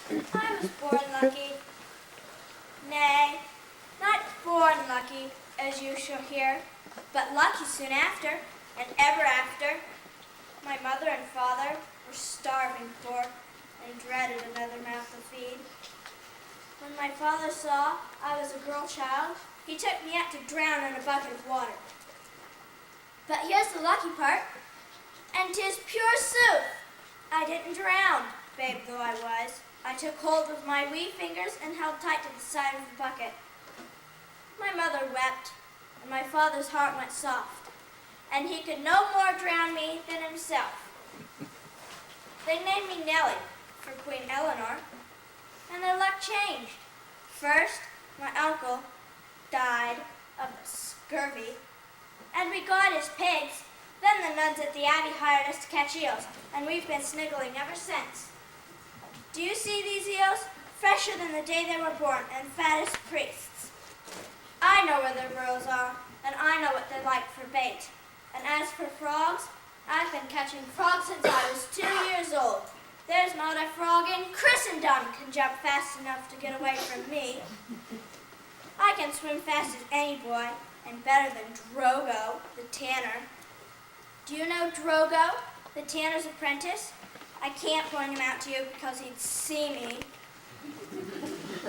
I was born lucky. Nay, not born lucky, as you shall hear, but lucky soon after, and ever after. My mother and father were starving poor, and dreaded another mouth to feed. When my father saw I was a girl child, he took me up to drown in a bucket of water. But here's the lucky part, and 'tis pure sooth. I didn't drown, babe though I was. I took hold with my wee fingers and held tight to the side of the bucket. My mother wept, and my father's heart went soft, and he could no more drown me than himself. They named me Nelly for Queen Eleanor, and their luck changed. First, my uncle died of scurvy, and we got his pigs. Then the nuns at the abbey hired us to catch eels, and we've been sniggling ever since. Do you see these eels? Fresher than the day they were born, and fat as priests. I know where their burrows are, and I know what they like for bait. And as for frogs, I've been catching frogs since I was 2 years old. There's not a frog in Christendom can jump fast enough to get away from me. I can swim fast as any boy, and better than Drogo, the tanner. Do you know Drogo, the tanner's apprentice? I can't point him out to you because he'd see me.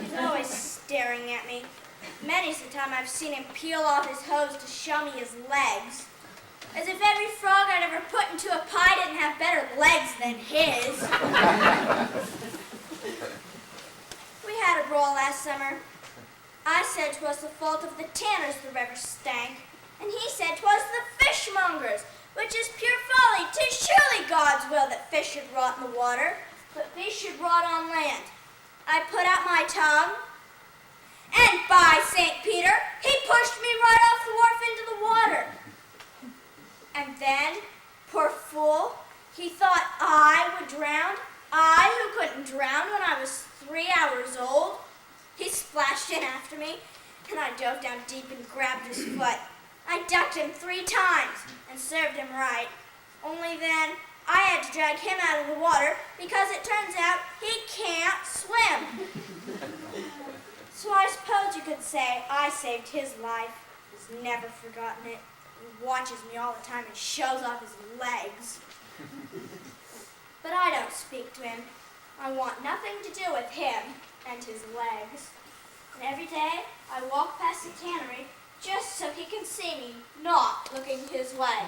He's always staring at me. Many's the time I've seen him peel off his hose to show me his legs. As if every frog I'd ever put into a pie didn't have better legs than his. We had a brawl last summer. I said 'twas the fault of the tanners the river stank, and he said 'twas the fishmongers, which is pure folly. 'Tis surely God's will that fish should rot in the water, but beasts should rot on land. I put out my tongue, and by St. Peter, he pushed me right off the wharf into the water. And then, poor fool, he thought I would drown, I who couldn't drown when I was 3 hours old. He splashed in after me, and I dove down deep and grabbed his foot. I ducked him 3 times and served him right. Only then, I had to drag him out of the water because it turns out he can't swim. So I suppose you could say I saved his life. He's never forgotten it. He watches me all the time and shows off his legs. But I don't speak to him. I want nothing to do with him and his legs. And every day I walk past the tannery just so he can see me not looking his way.